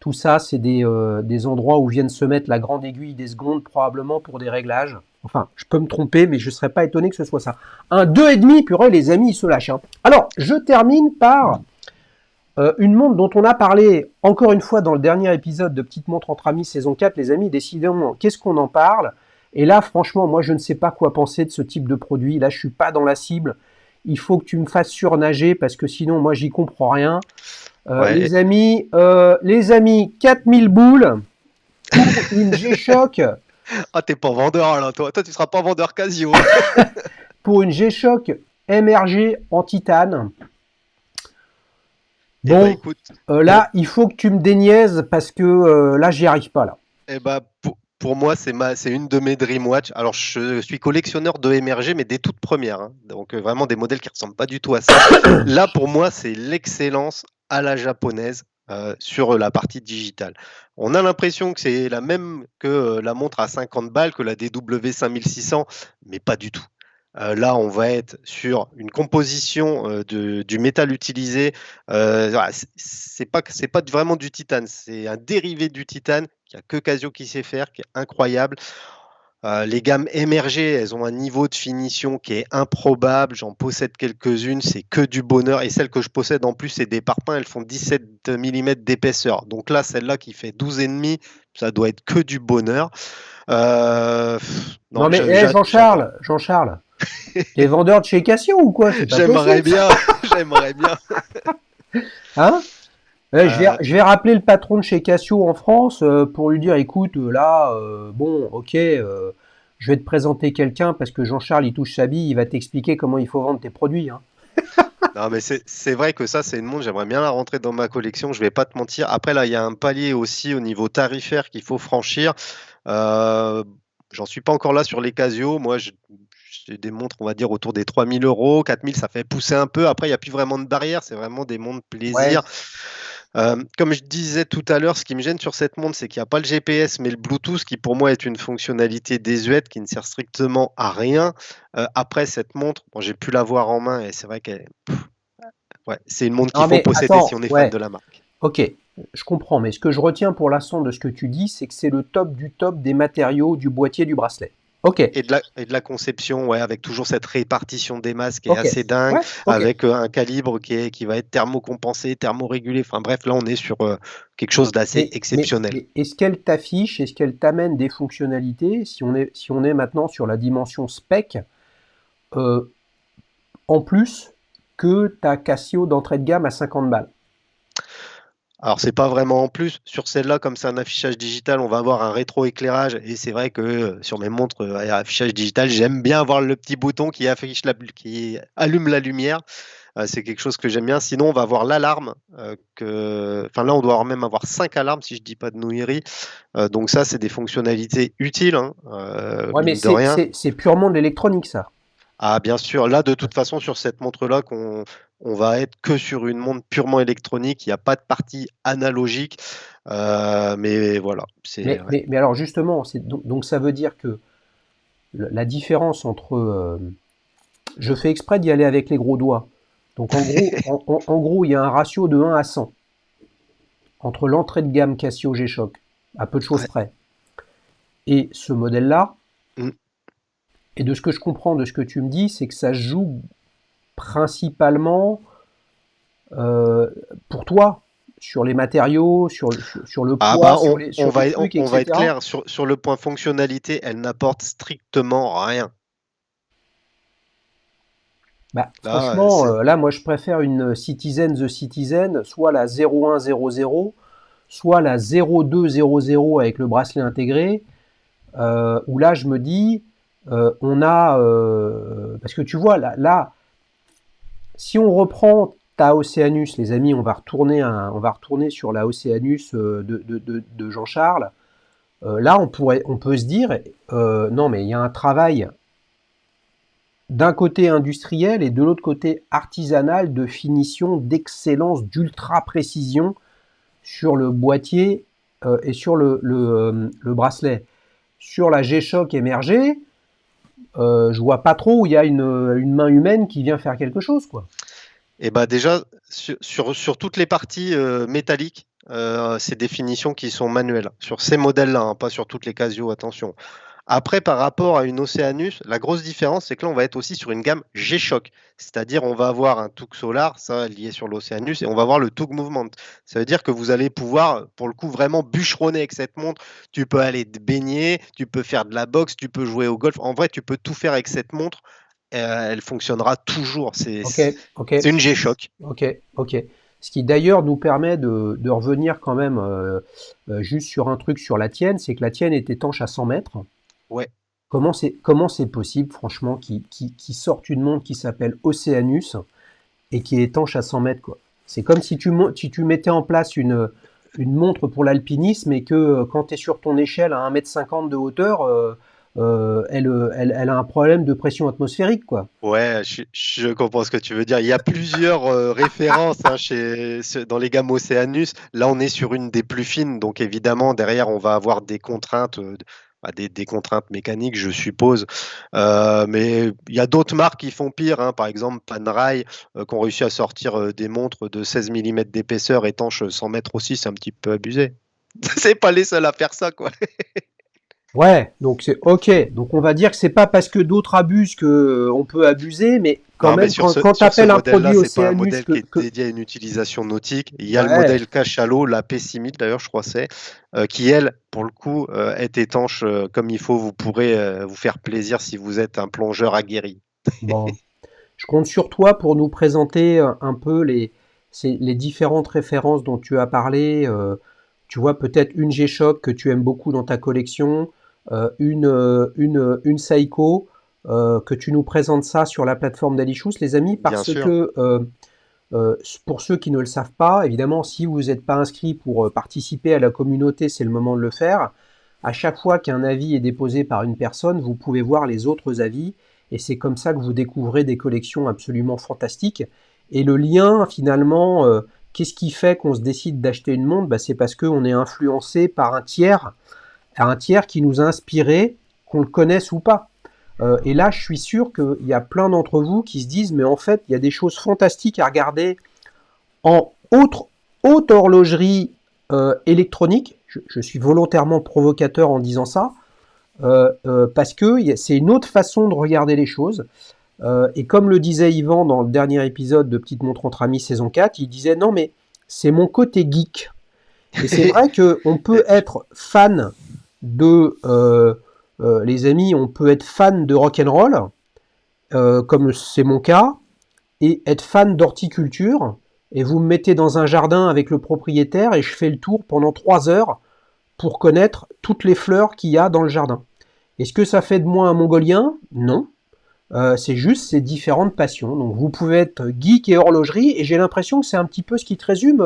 Tout ça, c'est des endroits où viennent se mettre la grande aiguille des secondes, probablement pour des réglages. Enfin, je peux me tromper, mais je ne serais pas étonné que ce soit ça. Un 2,5, purée, les amis, ils se lâchent. Hein. Alors, je termine par une montre dont on a parlé encore une fois dans le dernier épisode de Petite Montre entre amis saison 4, les amis, décidément, qu'est-ce qu'on en parle? Et là, franchement, moi, je ne sais pas quoi penser de ce type de produit. Là, je suis pas dans la cible. Il faut que tu me fasses surnager parce que sinon, moi, j'y comprends rien. Ouais. Les amis, 4000 boules pour une G-Shock, Ah, t'es pas vendeur là, toi. Toi, tu seras pas vendeur Casio. pour une G-Shock MRG en titane. Eh bah Bon, écoute, là, il faut que tu me déniaises parce que là, j'y arrive pas là. eh bah, pour moi, c'est une de mes Dreamwatch. Alors, je suis collectionneur de MRG, mais des toutes premières. Hein. Donc, vraiment des modèles qui ressemblent pas du tout à ça. Là, pour moi, c'est l'excellence à la japonaise sur la partie digitale. On a l'impression que c'est la même que la montre à 50 balles, que la DW 5600, mais pas du tout. Là, on va être sur une composition du métal utilisé. Voilà, c'est pas vraiment du titane, c'est un dérivé du titane qu'il n'y a que Casio qui sait faire, qui est incroyable. Les gammes émergées, elles ont un niveau de finition qui est improbable. J'en possède quelques-unes, c'est que du bonheur. Et celles que je possède en plus, c'est des parpaings, elles font 17 mm d'épaisseur. Donc là, celle-là qui fait 12,5, ça doit être que du bonheur. Non Non, mais j'adore. Jean-Charles, t'es vendeur de chez Casio ou quoi? C'est pas J'aimerais possible ça. bien, j'aimerais bien. Hein? Je vais rappeler le patron de chez Casio en France pour lui dire, écoute, là, bon, ok, je vais te présenter quelqu'un parce que Jean-Charles, il touche sa bille, il va t'expliquer comment il faut vendre tes produits, hein. Non, mais c'est vrai que ça, c'est une montre, j'aimerais bien la rentrer dans ma collection, je vais pas te mentir. Après, là, il y a un palier aussi au niveau tarifaire qu'il faut franchir. Euh, J'en suis pas encore là sur les Casio. Moi, j'ai des montres, on va dire, autour des 3 000 euros. 4 000, ça fait pousser un peu. Après, il n'y a plus vraiment de barrière. C'est vraiment des montres Ouais. plaisir. Comme je disais tout à l'heure, ce qui me gêne sur cette montre, c'est qu'il n'y a pas le GPS, mais le Bluetooth, qui pour moi est une fonctionnalité désuète, qui ne sert strictement à rien. Après, cette montre, bon, j'ai pu l'avoir en main et c'est vrai qu'elle, ouais, c'est une montre qu'il Non faut mais posséder si attends, on est fan ouais, de la marque. ok, je comprends, mais ce que je retiens pour l'instant de ce que tu dis, c'est que c'est le top du top des matériaux du boîtier du bracelet. Ok, Et de la conception, ouais, avec toujours cette répartition des masques qui est ok, assez dingue, ouais, ok. avec un calibre qui va être thermocompensé, thermorégulé. Enfin bref, là, on est sur quelque chose d'assez exceptionnel. Mais est-ce qu'elle t'affiche, est-ce qu'elle t'amène des fonctionnalités, si on est maintenant sur la dimension spec, euh, en plus que ta Casio d'entrée de gamme à 50 balles? Alors, c'est pas vraiment en plus. Sur celle-là, comme c'est un affichage digital, on va avoir un rétroéclairage. Et c'est vrai que sur mes montres à affichage digital, j'aime bien avoir le petit bouton qui allume la lumière. C'est quelque chose que j'aime bien. Sinon, on va avoir l'alarme. Enfin, là, on doit même avoir 5 alarmes, si je dis pas de nouillerie. Donc ça, c'est des fonctionnalités utiles, hein, Ouais, mais mine de rien. c'est purement de l'électronique, ça. Ah, bien sûr. Là, de toute façon, sur cette montre-là, on va être que sur une montre purement électronique. Il n'y a pas de partie analogique. Mais voilà, c'est ouais. Mais alors justement, donc ça veut dire que la différence entre... je fais exprès d'y aller avec les gros doigts. Donc en gros, il y a un ratio de 1 à 100 entre l'entrée de gamme Casio G-Shock, à peu de choses Ouais. près, et ce modèle-là. Mm. Et de ce que je comprends de ce que tu me dis, c'est que ça se joue principalement euh, pour toi, sur les matériaux, sur le Ah poids, bah sur les trucs, on va être etc. clair sur le point fonctionnalité, elle n'apporte strictement rien. Bah, Là, franchement, c'est là, moi, je préfère une Citizen The Citizen, soit la 0100, soit la 0200 avec le bracelet intégré, où là, je me dis, on a... parce que tu vois, là, si on reprend ta Océanus, les amis, on va retourner sur la Océanus de Jean-Charles. Là, on peut se dire, non, mais il y a un travail d'un côté industriel et de l'autre côté artisanal de finition, d'excellence, d'ultra précision sur le boîtier et sur le bracelet. Sur la G-Shock émergée, je vois pas trop où il y a une main humaine qui vient faire quelque chose, quoi. et bah déjà sur toutes les parties métalliques, c'est des finitions qui sont manuelles. Sur ces modèles-là, hein, pas sur toutes les Casio, attention. Après, par rapport à une Oceanus, la grosse différence, c'est que là, on va être aussi sur une gamme G-Shock. C'est-à-dire, on va avoir un TOUG Solar, ça lié sur l'Oceanus, et on va avoir le TOUG Movement. Ça veut dire que vous allez pouvoir, pour le coup, vraiment bûcheronner avec cette montre. Tu peux aller te baigner, tu peux faire de la boxe, tu peux jouer au golf. En vrai, tu peux tout faire avec cette montre. Elle fonctionnera toujours. Ok, ok, C'est une G-Shock. ok, ok. Ce qui d'ailleurs nous permet de revenir quand même juste sur un truc sur la tienne, c'est que la tienne est étanche à 100 mètres. Ouais. Comment c'est possible, franchement, qui sortent une montre qui s'appelle Oceanus et qui est étanche à 100 mètres, quoi. C'est comme si tu mettais en place une montre pour l'alpinisme et que quand tu es sur ton échelle à 1,50 m de hauteur, elle a un problème de pression atmosphérique, quoi. Ouais, je comprends ce que tu veux dire. Il y a plusieurs références, hein, dans les gammes Oceanus. Là, on est sur une des plus fines, donc évidemment, derrière, on va avoir des contraintes, des contraintes mécaniques, je suppose. Mais il y a d'autres marques qui font pire, hein. Par exemple, Panerai, qui ont réussi à sortir des montres de 16 mm d'épaisseur étanches 100 mètres aussi, c'est un petit peu abusé. C'est pas les seuls à faire ça, quoi. Ouais, donc c'est ok. Donc on va dire que c'est pas parce que d'autres abusent que on peut abuser, mais quand Non, mais même, quand tu sur ce appelles un modèle-là, produit c'est pas un Oceanus modèle qui est dédié à une utilisation nautique. Il y a le ouais, modèle cachalot, la P6000 d'ailleurs, je crois c'est, qui elle, pour le coup, est étanche comme il faut. Vous pourrez vous faire plaisir si vous êtes un plongeur aguerri. bon, je compte sur toi pour nous présenter un peu c'est les différentes références dont tu as parlé. Tu vois peut-être une G-Shock que tu aimes beaucoup dans ta collection, une Seiko, que tu nous présentes ça sur la plateforme d'Alichus, les amis, Bien parce sûr. que pour ceux qui ne le savent pas, évidemment, si vous n'êtes pas inscrit pour participer à la communauté, c'est le moment de le faire. À chaque fois qu'un avis est déposé par une personne, vous pouvez voir les autres avis, et c'est comme ça que vous découvrez des collections absolument fantastiques. Et le lien, finalement, qu'est-ce qui fait qu'on se décide d'acheter une montre? C'est parce qu'on est influencé par un tiers qui nous a inspiré, qu'on le connaisse ou pas. Et là, je suis sûr qu'il y a plein d'entre vous qui se disent, mais en fait, il y a des choses fantastiques à regarder en haute horlogerie électronique. Je suis volontairement provocateur en disant ça, parce que c'est une autre façon de regarder les choses. Et comme le disait Yvan dans le dernier épisode de Petite Montre entre Amis saison 4, il disait, non mais c'est mon côté geek. Et c'est vrai qu'on peut être fan de... les amis, on peut être fan de rock'n'roll, comme c'est mon cas, et être fan d'horticulture, et vous me mettez dans un jardin avec le propriétaire, et je fais le tour pendant 3 heures pour connaître toutes les fleurs qu'il y a dans le jardin. Est-ce que ça fait de moi un mongolien? Non. C'est juste ces différentes passions. Donc vous pouvez être geek et horlogerie, et j'ai l'impression que c'est un petit peu ce qui te résume,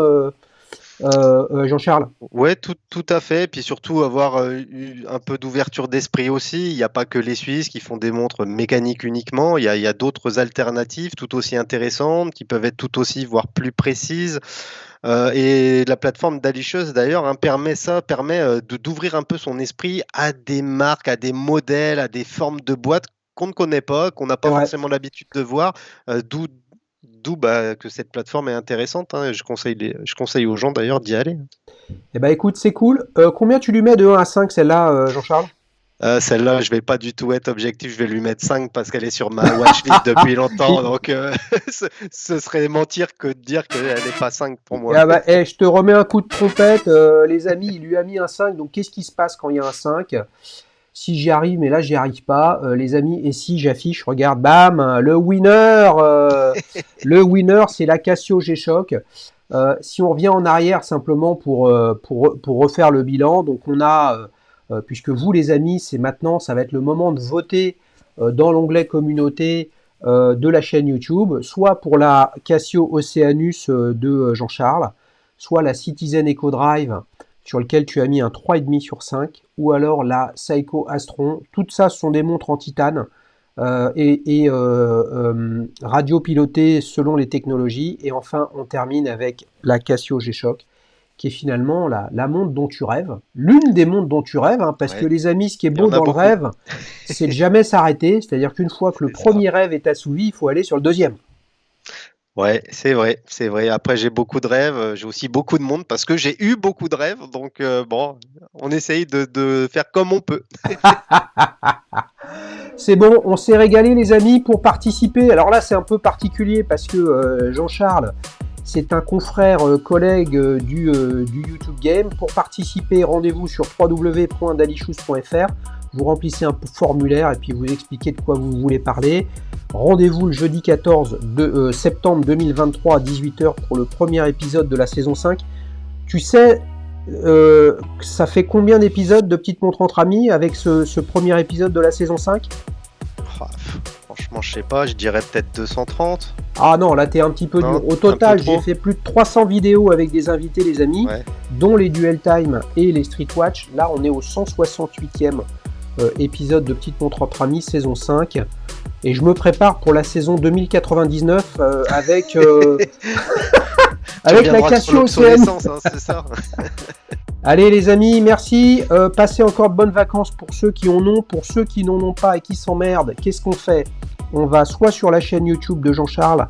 Jean-Charles. Ouais, tout à fait. Puis surtout avoir un peu d'ouverture d'esprit aussi. Il n'y a pas que les Suisses qui font des montres mécaniques uniquement. Il y a d'autres alternatives tout aussi intéressantes, qui peuvent être tout aussi, voire plus précises. Et la plateforme d'Alichus, d'ailleurs, permet d'ouvrir un peu son esprit à des marques, à des modèles, à des formes de boîtes qu'on ne connaît pas, qu'on n'a pas forcément l'habitude de voir, d'où que cette plateforme est intéressante. Je conseille aux gens d'ailleurs d'y aller. Eh ben écoute, c'est cool. Combien tu lui mets de 1 à 5 celle-là, Jean-Charles? Celle-là, je vais pas du tout être objectif, je vais lui mettre 5 parce qu'elle est sur ma watchlist depuis longtemps, donc ce serait mentir que de dire qu'elle n'est pas 5 pour moi. Je te remets un coup de trompette, les amis, il lui a mis un 5, donc qu'est-ce qui se passe quand il y a un 5? Si j'y arrive, mais là j'y arrive pas, les amis, et si j'affiche, regarde, bam, le winner, c'est la Casio G-Shock. Si on revient en arrière simplement pour refaire le bilan, donc on a, puisque vous les amis, c'est maintenant, ça va être le moment de voter dans l'onglet communauté de la chaîne YouTube, soit pour la Casio Oceanus de Jean-Charles, soit la Citizen Eco Drive sur lequel tu as mis un 3,5 sur 5, ou alors la Seiko Astron. Toutes ça, ce sont des montres en titane radio-pilotées selon les technologies. Et enfin, on termine avec la Casio G-Shock, qui est finalement la montre dont tu rêves. L'une des montres dont tu rêves, parce que les amis, ce qui est beau dans le rêve, c'est de jamais s'arrêter. C'est-à-dire qu'une fois que le premier rêve est assouvi, il faut aller sur le deuxième. Ouais, c'est vrai. Après, j'ai beaucoup de rêves, j'ai aussi beaucoup de monde parce que j'ai eu beaucoup de rêves. Donc, on essaye de faire comme on peut. C'est bon, on s'est régalé, les amis, pour participer. Alors là, c'est un peu particulier parce que Jean-Charles, c'est un confrère collègue du YouTube Game. Pour participer, rendez-vous sur www.dalichus.fr. Vous remplissez un formulaire et puis vous expliquez de quoi vous voulez parler. Rendez-vous le jeudi 14 septembre 2023 à 18h pour le premier épisode de la saison 5. Tu sais, ça fait combien d'épisodes de Petite Montre entre Amis avec ce premier épisode de la saison 5? Franchement, je sais pas, je dirais peut-être 230. Ah non, là t'es un petit peu dur. Au total, j'ai fait plus de 300 vidéos avec des invités, les amis, dont les Duel Time et les Street Watch. Là, on est au 168e épisode de Petite Montre entre Amis, saison 5. Et je me prépare pour la saison 2099 avec avec la Casio Océanus. C'est ça. Allez les amis, merci. Passez encore de bonnes vacances pour ceux qui en ont, pour ceux qui n'en ont pas et qui s'emmerdent. Qu'est-ce qu'on fait? On va soit sur la chaîne YouTube de Jean-Charles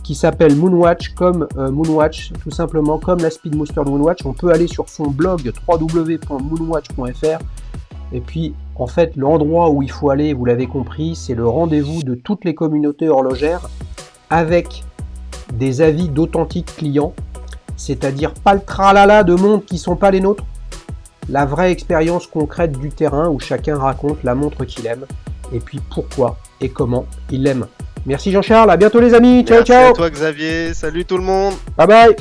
qui s'appelle Moonwatch, comme Moonwatch, tout simplement comme la Speed Mooster de Moonwatch. On peut aller sur son blog www.moonwatch.fr. Et puis, en fait, l'endroit où il faut aller, vous l'avez compris, c'est le rendez-vous de toutes les communautés horlogères avec des avis d'authentiques clients, c'est-à-dire pas le tralala de montres qui sont pas les nôtres, la vraie expérience concrète du terrain où chacun raconte la montre qu'il aime et puis pourquoi et comment il l'aime. Merci Jean-Charles, à bientôt les amis, ciao Merci à ciao, toi Xavier, salut tout le monde. bye bye.